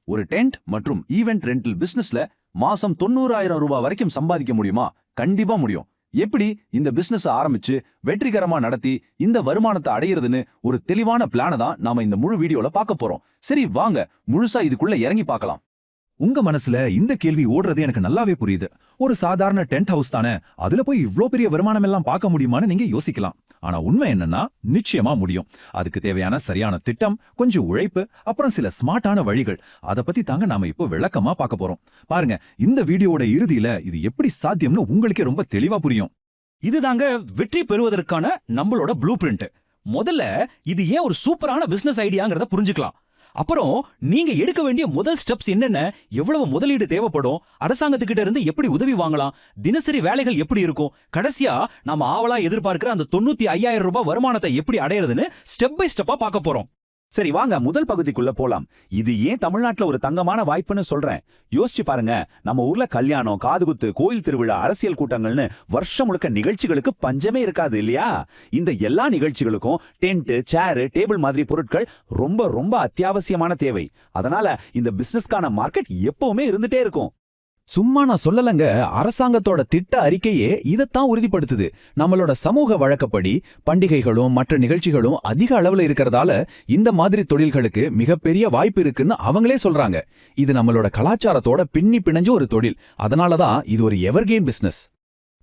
ஒரு டென்ட் மற்றும் event rental பிசினஸ்ல மாசம் 90,000 ரூபாய் வரைக்கும் சம்பாதிக்க முடியுமா? கண்டிப்பா முடியும். எப்படி இந்த பிசினஸ் ஆரம்பிச்சு வெற்றிகரமா நடத்தி இந்த வருமானத்தை அடையிறதுன்னு ஒரு தெளிவான பிளான தான் நாம இந்த முழு வீடியோல பார்க்க போறோம். சரி வாங்க முழுசா இதுக்குள்ள இறங்கி பார்க்கலாம். உங்க மனசுல இந்த கேள்வி ஓடுறது எனக்கு நல்லாவே புரியுது. ஒரு சாதாரண டென்ட் ஹவுஸ் தானே, அதுல போய் இவ்ளோ பெரிய வருமானம் எல்லாம் பார்க்க முடியுமான்னு நீங்க யோசிக்கலாம். ஆனா உண்மை என்னன்னா நிச்சயமா முடியும். அதுக்கு தேவையான சரியான திட்டம், கொஞ்சம் உழைப்பு, அப்புறம் சில ஸ்மார்ட்டான வழிகள். அதை பத்தி தாங்க நாம இப்போ விளக்கமா பார்க்க போறோம். பாருங்க, இந்த வீடியோவோட இறுதியில இது எப்படி சாத்தியம்னு உங்களுக்கே ரொம்ப தெளிவா புரியும். இதுதாங்க வெற்றி பெறுவதற்கான நம்மளோட ப்ளூ பிரிண்ட். முதல்ல இது ஏன் ஒரு சூப்பரான பிசினஸ் ஐடியாங்கிறத புரிஞ்சுக்கலாம். அப்புறம் நீங்க எடுக்க வேண்டிய முதல் ஸ்டெப்ஸ் என்னென்ன, எவ்வளவு முதலீடு தேவைப்படும், அரசாங்கத்துக்கிட்ட இருந்து எப்படி உதவி வாங்கலாம், தினசரி வேலைகள் எப்படி இருக்கும், கடைசியா நாம ஆவலா எதிர்பார்க்கிற அந்த 95,000 ரூபாய் வருமானத்தை எப்படி அடையிறதுன்னு ஸ்டெப் பை ஸ்டெப்பா பார்க்க போறோம். சரி வாங்க முதல் பகுதிக்குள்ள போலாம். இது ஏன் தமிழ்நாட்டுல ஒரு தங்கமான வாய்ப்புன்னு சொல்றேன். யோசிச்சு பாருங்க, நம்ம ஊர்ல கல்யாணம், காதுகுத்து, கோயில் திருவிழா, அரசியல் கூட்டங்கள்னு வருஷம் முழுக்க நிகழ்ச்சிகளுக்கு பஞ்சமே இருக்காது இல்லையா? இந்த எல்லா நிகழ்ச்சிகளுக்கும் டென்ட், சேர், டேபிள் மாதிரி பொருட்கள் ரொம்ப ரொம்ப அத்தியாவசியமான தேவை. அதனால இந்த பிசினஸ்க்கான மார்க்கெட் எப்பவுமே இருந்துட்டே இருக்கும். சும்மா நான் சொல்லலங்க, அரசாங்கத்தோட திட்ட அறிக்கையே இதைத்தான் உறுதிப்படுத்துது. நம்மளோட சமூக வழக்கப்படி பண்டிகைகளும் மற்ற நிகழ்ச்சிகளும் அதிக அளவுல இருக்கிறதால இந்த மாதிரி தொழில்களுக்கு மிகப்பெரிய வாய்ப்பு இருக்குன்னு அவங்களே சொல்றாங்க. இது நம்மளோட கலாச்சாரத்தோட பின்னி பிணைஞ்ச ஒரு தொழில். அதனாலதான் இது ஒரு எவர்கெயின் பிசினஸ்.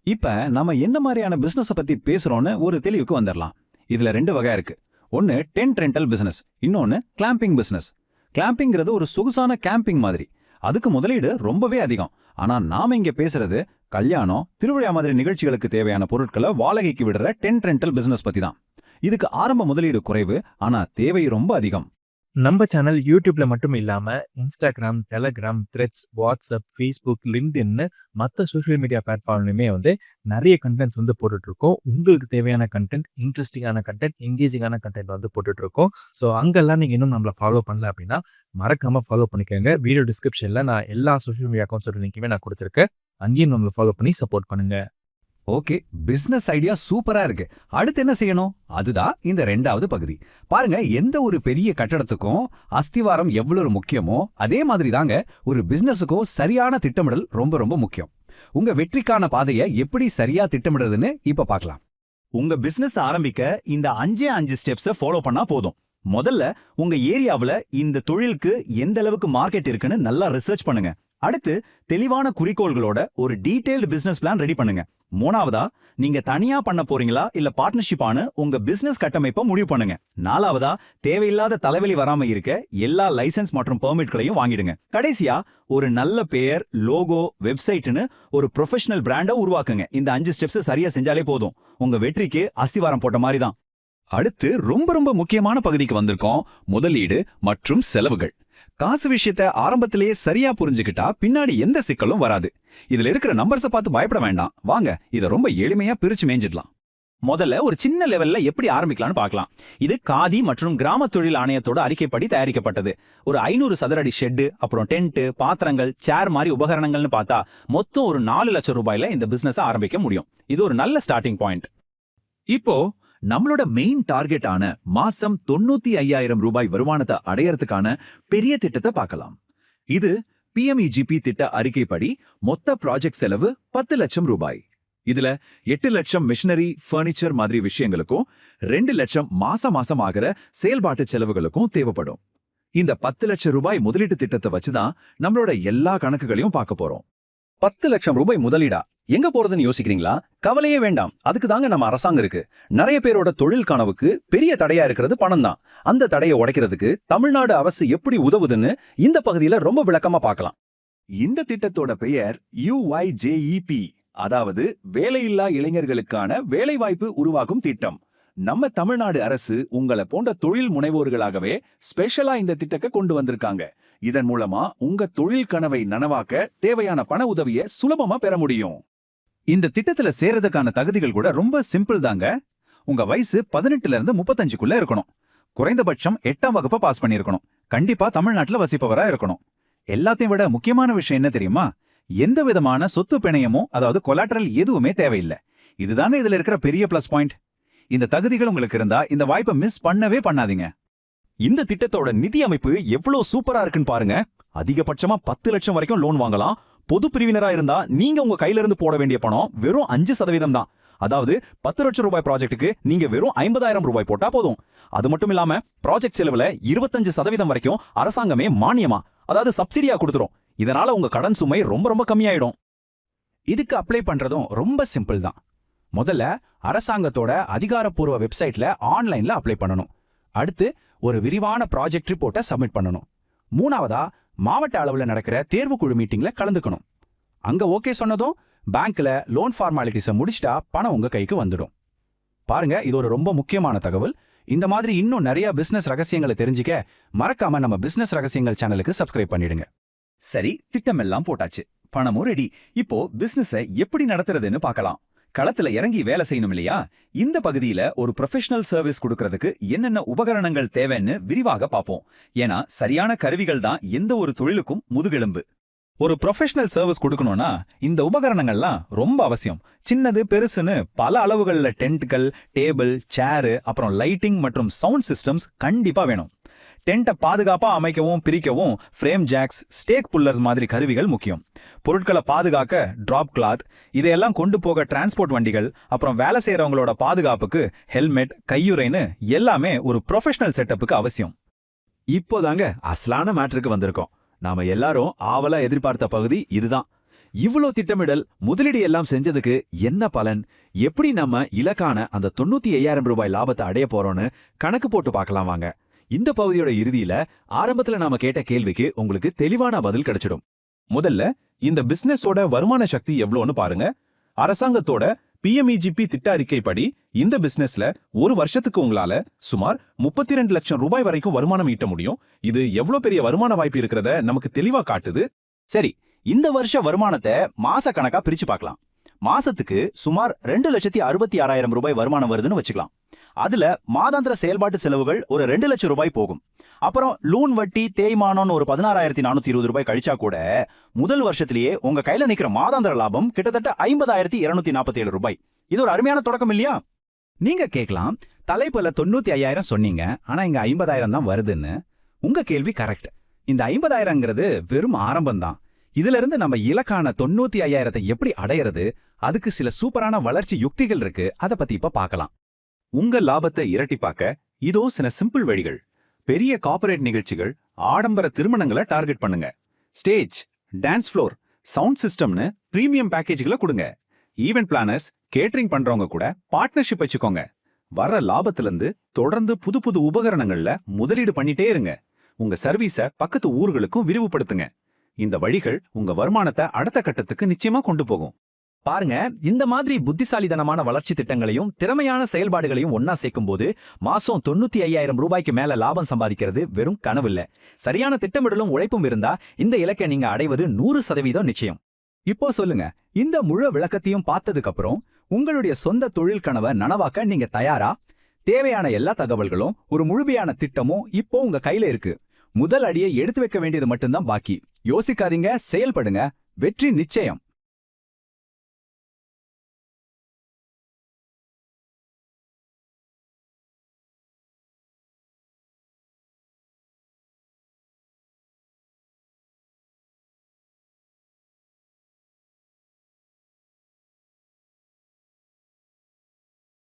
இப்ப நம்ம என்ன மாதிரியான பிசினஸ் பத்தி பேசுறோம்னு ஒரு தெளிவுக்கு வந்துடலாம். இதுல 2 வகை இருக்கு. ஒன்னு டென்ட் ரெண்டல் பிசினஸ், இன்னொன்னு கிளாம்பிங் பிசினஸ். கிளாம்பிங்கிறது ஒரு சொகுசான கேம்பிங் மாதிரி. அதுக்கு முதலீடு ரொம்பவே அதிகம். ஆனா நாம இங்க பேசுறது கல்யாணம், திருவிழா மாதிரி நிகழ்ச்சிகளுக்கு தேவையான பொருட்களை வாடகைக்கு விடுற டென்ட் ரெண்டல் பிசினஸ் பத்தி தான். இதுக்கு ஆரம்ப முதலீடு குறைவு, ஆனா தேவை ரொம்ப அதிகம். நம்ம சேனல் யூடியூப்ல மட்டும் இல்லாம Instagram, Telegram, Threads, WhatsApp, Facebook, லிங்க்டின்னு மற்ற சோஷியல் மீடியா பிளாட்ஃபார்ம்லையுமே நிறைய கண்டென்ட்ஸ் போட்டுட்டு இருக்கோம். உங்களுக்கு தேவையான கண்டென்ட், இன்ட்ரெஸ்டிங்கான கண்டென்ட், எங்கேஜிங்கான கண்டென்ட் போட்டுட்டு இருக்கோம். ஸோ அங்கெல்லாம் நீங்க இன்னும் நம்மளை ஃபாலோ பண்ணல அப்படின்னா மறக்காம ஃபாலோ பண்ணிக்கோங்க. வீடியோ டிஸ்கிரிப்ஷன்ல நான் எல்லா சோஷியல் மீடியா அக்கௌண்ட்ஸோட லிங்க்குமே நான் கொடுத்துருக்கேன். அங்கேயும் நம்மளை ஃபாலோ பண்ணி சப்போர்ட் பண்ணுங்க. ஓகே, பிசினஸ் ஐடியா சூப்பரா இருக்கு. அடுத்து என்ன செய்யணும்? அதுதான் இந்த 2வது பகுதி. பாருங்க, எந்த ஒரு பெரிய கட்டடத்துக்கும் அஸ்திவாரம் எவ்வளவு முக்கியமோ அதே மாதிரி தாங்க ஒரு பிசினஸுக்கும் சரியான திட்டமிடல் ரொம்ப ரொம்ப முக்கியம். உங்க வெற்றிக்கான பாதையை எப்படி சரியா திட்டமிடுறதுன்னு இப்ப பார்க்கலாம். உங்க பிசினஸ் ஆரம்பிக்க இந்த 5 ஸ்டெப்ஸை ஃபாலோ பண்ணா போதும். முதல்ல உங்க ஏரியாவில் இந்த தொழிலுக்கு எந்த அளவுக்கு மார்க்கெட் இருக்குன்னு நல்லா ரிசர்ச் பண்ணுங்க. அடுத்து தெளிவான குறிக்கோள்களோட ஒரு டீடைல்டு பிசினஸ் பிளான் ரெடி பண்ணுங்க. 3வதா, நீங்க தனியா பண்ண போறீங்களா இல்ல பார்ட்னர்ஷிப் ஆன உங்க பிசினஸ் கட்டமைப்பை முடிவு பண்ணுங்க. 4வதா, தேவையில்லாத தலைவலி வராம இருக்க எல்லா லைசன்ஸ் மற்றும் பெர்மிட்களையும் வாங்கிடுங்க. கடைசியா, ஒரு நல்ல பெயர், லோகோ, வெப்சைட்னு ஒரு ப்ரொஃபஷனல் பிராண்டை உருவாக்குங்க. இந்த 5 ஸ்டெப்ஸ் சரியா செஞ்சாலே போதும், உங்க வெற்றிக்கு அஸ்திவாரம் போட்ட மாதிரி தான். அடுத்து ரொம்ப ரொம்ப முக்கியமான பகுதிக்கு வந்திருக்கோம், முதலீடு மற்றும் செலவுகள். காசு விஷயத்தை ஆரம்பத்திலேயே சரியா புரிஞ்சுக்கிட்டா பின்னாடி எந்த சிக்கலும் வராது. இதுல இருக்கிற நம்பர்ஸை பார்த்து பயப்பட வேண்டாம். வாங்க இதை ரொம்ப எளிமையா பிரிச்சு மேஞ்சிடலாம். முதல்ல ஒரு சின்ன லெவல்ல எப்படி ஆரம்பிக்கலாம்னு பார்க்கலாம். இது காதி மற்றும் கிராம தொழில் ஆணையத்தோட அறிக்கைப்படி தயாரிக்கப்பட்டது. ஒரு 500 சதுரடி ஷெட்டு, அப்புறம் டென்ட், பாத்திரங்கள், சேர் மாதிரி உபகரணங்கள்னு பார்த்தா மொத்தம் ஒரு 4 லட்சம் ரூபாயில இந்த பிசினஸ் ஆரம்பிக்க முடியும். இது ஒரு நல்ல ஸ்டார்டிங் பாயிண்ட். இப்போ நம்மளோட மெயின் டார்கெட்டான மாசம் 95,000 ரூபாய் வருமானத்தை அடையறதுக்கான பெரிய திட்டத்தை பார்க்கலாம். இது PMEGP திட்ட அறிக்கைப்படி மொத்த ப்ராஜெக்ட் செலவு 10 லட்சம் ரூபாய். இதுல 8 லட்சம் மிஷினரி, ஃபர்னிச்சர் மாதிரி விஷயங்களுக்கும் 2 லட்சம் மாசம் ஆகிற செயல்பாட்டு செலவுகளுக்கும் தேவைப்படும். இந்த 10 லட்சம் ரூபாய் முதலீட்டு திட்டத்தை வச்சுதான் நம்மளோட எல்லா கணக்குகளையும் பார்க்க போறோம். 10 லட்சம் ரூபாய் முதலீடா? எங்க போறதுன்னு யோசிக்கிறீங்களா? கவலையே வேண்டாம், அதுக்கு தாங்க நம்ம அரசாங்கம் இருக்கு. நிறைய பேரோட தொழில் கனவுக்கு பெரிய தடையா இருக்கிறது பணம் தான். அந்த தடையை உடைக்கிறதுக்கு தமிழ்நாடு அரசு எப்படி உதவுதுன்னு இந்த பகுதியில ரொம்ப விளக்கமா பார்க்கலாம். இந்த திட்டத்தோட பெயர் UYJEP, அதாவது வேலையில்லா இளைஞர்களுக்கான வேலைவாய்ப்பு உருவாக்கும் திட்டம். நம்ம தமிழ்நாடு அரசு உங்களை போன்ற தொழில் முனைவோர்களாகவே ஸ்பெஷலா இந்த திட்டத்தை கொண்டு வந்திருக்காங்க. இதன் மூலமா உங்க தொழில் கனவை நனவாக்க தேவையான பண உதவியை சுலபமா பெற முடியும். இந்த திட்டத்துல சேர்றதுக்கான தகுதிகள் கூட ரொம்ப சிம்பிள் தாங்க. உங்க வயசு 18ல இருந்து 35க்குள்ள இருக்கணும். குறைந்தபட்சம் 8ஆம் வகுப்பை பாஸ் பண்ணியிருக்கணும். கண்டிப்பா தமிழ்நாட்டுல வசிப்பவரா இருக்கணும். எல்லாத்தையும் விட முக்கியமான விஷயம் என்ன தெரியுமா? எந்த விதமான சொத்து பிணையமும், அதாவது கொலாட்ரல் எதுவுமே தேவையில்லை. இதுதானே இதுல இருக்கிற பெரிய பிளஸ் பாயிண்ட். இந்த தகுதிகள் உங்களுக்கு இருந்தா இந்த வாய்ப்பை மிஸ் பண்ணவே பண்ணாதீங்க. இந்த திட்டத்தோட நிதி அமைப்பு எவ்வளவு சூப்பரா இருக்குன்னு பாருங்க. அதிகபட்சமா 10 லட்சம் வரைக்கும் லோன் வாங்கலாம். பொது பிரிவினரா இருந்தா நீங்க உங்க கையில இருந்து போட வேண்டிய பணம் வெறும் 5% தான். அதாவது 10 லட்சம் ரூபாய் ப்ராஜெக்ட்டுக்கு நீங்க வெறும் 50,000 ரூபாய் போட்டா போதும். அது மட்டும் இல்லாம ப்ராஜெக்ட் செலவுல 25% வரைக்கும் அரசாங்கமே மானியமா, அதாவது சப்சிடியா கொடுத்துரும். இதனால உங்க கடன் சுமை ரொம்ப ரொம்ப கம்மியாயிடும். இதுக்கு அப்ளை பண்றதும் ரொம்ப சிம்பிள் தான். முதல்ல அரசாங்கத்தோட அதிகாரப்பூர்வ வெப்சைட்ல ஆன்லைன்ல அப்ளை பண்ணணும். அடுத்து ஒரு விரிவான ப்ராஜெக்ட் ரிப்போர்ட்டை சப்மிட் பண்ணணும். மூணாவதா மாவட்ட அளவுல நடக்கிற தேர்வுக்குழு மீட்டிங்ல கலந்துக்கணும். அங்க ஓகே சொன்னதும் பேங்க்ல லோன் ஃபார்மாலிட்டிஸை முடிச்சிட்டா பணம் உங்க கைக்கு வந்துடும். பாருங்க, இது ஒரு ரொம்ப முக்கியமான தகவல். இந்த மாதிரி இன்னும் நிறைய பிசினஸ் ரகசியங்களை தெரிஞ்சுக்க மறக்காம நம்ம பிசினஸ் ரகசியங்கள் சேனலுக்கு சப்ஸ்கிரைப் பண்ணிடுங்க. சரி, திட்டமெல்லாம் போட்டாச்சு, பணமும் ரெடி. இப்போ பிசினஸை எப்படி நடத்துறதுன்னு பார்க்கலாம். களத்துல இறங்கி வேலை செய்யணும் இல்லையா? இந்த பகுதியில ஒரு ப்ரொஃபஷனல் சர்வீஸ் கொடுக்கறதுக்கு என்னென்ன உபகரணங்கள் தேவைன்னு விரிவாக பார்ப்போம். ஏன்னா சரியான கருவிகள் தான் எந்த ஒரு தொழிலுக்கும் முதுகெலும்பு. ஒரு ப்ரொஃபஷனல் சர்வீஸ் கொடுக்கணும்னா இந்த உபகரணங்கள்லாம் ரொம்ப அவசியம். சின்னது பெருசுன்னு பல அளவுகள்ல டென்ட்கள், டேபிள், சேரு, அப்புறம் லைட்டிங் மற்றும் சவுண்ட் சிஸ்டம்ஸ் கண்டிப்பா வேணும். டென்ட்டை பாதுகாப்பா அமைக்கவும் பிரிக்கவும் ஃப்ரேம் ஜாக்ஸ், ஸ்டேக் புல்லர்ஸ் மாதிரி கருவிகள் முக்கியம். பொருட்களை பாதுகாக்க டிராப் கிளாத், இதையெல்லாம் கொண்டு போக டிரான்ஸ்போர்ட் வண்டிகள், அப்புறம் வேலை செய்யறவங்களோட பாதுகாப்புக்கு ஹெல்மெட், கையுறைன்னு எல்லாமே ஒரு ப்ரொஃபஷனல் செட்டப்புக்கு அவசியம். இப்போதாங்க அசலான மேட்டருக்கு வந்திருக்கோம். நாம எல்லாரும் ஆவலா எதிர்பார்த்த பகுதி இதுதான். இவ்ளோ திட்டமிடல், முதலீடு எல்லாம் செஞ்சதுக்கு என்ன பலன்? எப்படி நம்ம இலக்கான அந்த 95,000 ரூபாய் லாபத்தை அடைய போறோம்னு கணக்கு போட்டு பார்க்கலாம் வாங்க. இந்த பகுதியோட இறுதியில ஆரம்பத்துல நாம கேட்ட கேள்விக்கு உங்களுக்கு தெளிவான பதில் கிடைச்சிடும். முதல்ல இந்த பிசினஸோட வருமான சக்தி எவ்வளோன்னு பாருங்க. அரசாங்கத்தோட PMEGP திட்ட அறிக்கைப்படி இந்த பிசினஸ்ல ஒரு வருஷத்துக்கு உங்களால சுமார் 32 லட்சம் ரூபாய் வரைக்கும் வருமானம் ஈட்ட முடியும். இது எவ்வளவு பெரிய வருமான வாய்ப்பு இருக்கிறத நமக்கு தெளிவா காட்டுது. சரி, இந்த வருஷ வருமானத்தை மாச கணக்கா பிரிச்சு பார்க்கலாம். மாசத்துக்கு சுமார் 2,66,000 ரூபாய் வருமானம் வருதுன்னு வச்சுக்கலாம். அதுல மாதாந்திர செயல்பாட்டு செலவுகள் ஒரு 2 லட்சம் ரூபாய் போகும். அப்புறம் லோன் வட்டி தேய்மானம்னு ஒரு 16,420 ரூபாய் கழிச்சா கூட முதல் வருஷத்திலேயே உங்க கையில நிக்கிற மாதாந்திர லாபம் கிட்டத்தட்ட 50,247 ரூபாய். இது ஒரு அருமையான தொடக்கம் இல்லையா? நீங்க கேட்கலாம், தலைப்புல 95,000 சொன்னீங்க, ஆனா இங்க 50,000 தான் வருதுன்னு. உங்க கேள்வி கரெக்ட். இந்த 50,000ங்கிறது வெறும் ஆரம்பம்தான். இதுல இருந்து நம்ம இலக்கான 95,000 எப்படி அடையிறது, அதுக்கு சில சூப்பரான வளர்ச்சி யுக்திகள் இருக்கு. அதை பத்தி இப்ப பார்க்கலாம். உங்க லாபத்தை இரட்டிப்பாக்க இதோ சில சிம்பிள் வழிகள். பெரிய கார்ப்பரேட் நிகழ்ச்சிகள், ஆடம்பர திருமணங்களை டார்கெட் பண்ணுங்க. ஸ்டேஜ், டான்ஸ் ஃப்ளோர், சவுண்ட் சிஸ்டம்னு பிரீமியம் பேக்கேஜ்களை கொடுங்க. ஈவென்ட் பிளானர்ஸ், கேட்டரிங் பண்றவங்க கூட பார்ட்னர்ஷிப் வச்சுக்கோங்க. வர்ற லாபத்திலிருந்து தொடர்ந்து புது புது உபகரணங்கள்ல முதலீடு பண்ணிட்டே இருங்க. உங்க சர்வீஸை பக்கத்து ஊர்களுக்கும் விரிவுபடுத்துங்க. இந்த வழிகள் உங்க வருமானத்தை அடுத்த கட்டத்துக்கு நிச்சயமா கொண்டு போகும். பாருங்க, இந்த மாதிரி புத்திசாலித்தனமான வளர்ச்சி திட்டங்களையும் திறமையான செயல்பாடுகளையும் ஒன்னா சேர்க்கும்போது மாசம் 95,000 ரூபாய்க்கு மேல லாபம் சம்பாதிக்கிறது வெறும் கனவு இல்ல. சரியான திட்டமிடலும் உழைப்பும் இருந்தா இந்த இலக்கை நீங்க அடைவது 100% நிச்சயம். இப்போ சொல்லுங்க, இந்த முழு விளக்கத்தையும் பார்த்ததுக்கு அப்புறம் உங்களுடைய சொந்த தொழில் கனவை நனவாக்க நீங்க தயாரா? தேவையான எல்லா தகவல்களும், ஒரு முழுமையான திட்டமும் இப்போ உங்க கையில இருக்கு. முதல் அடியை எடுத்து வைக்க வேண்டியது மட்டும்தான் பாக்கி. யோசிக்காதீங்க, செயல்படுங்க. வெற்றி நிச்சயம்.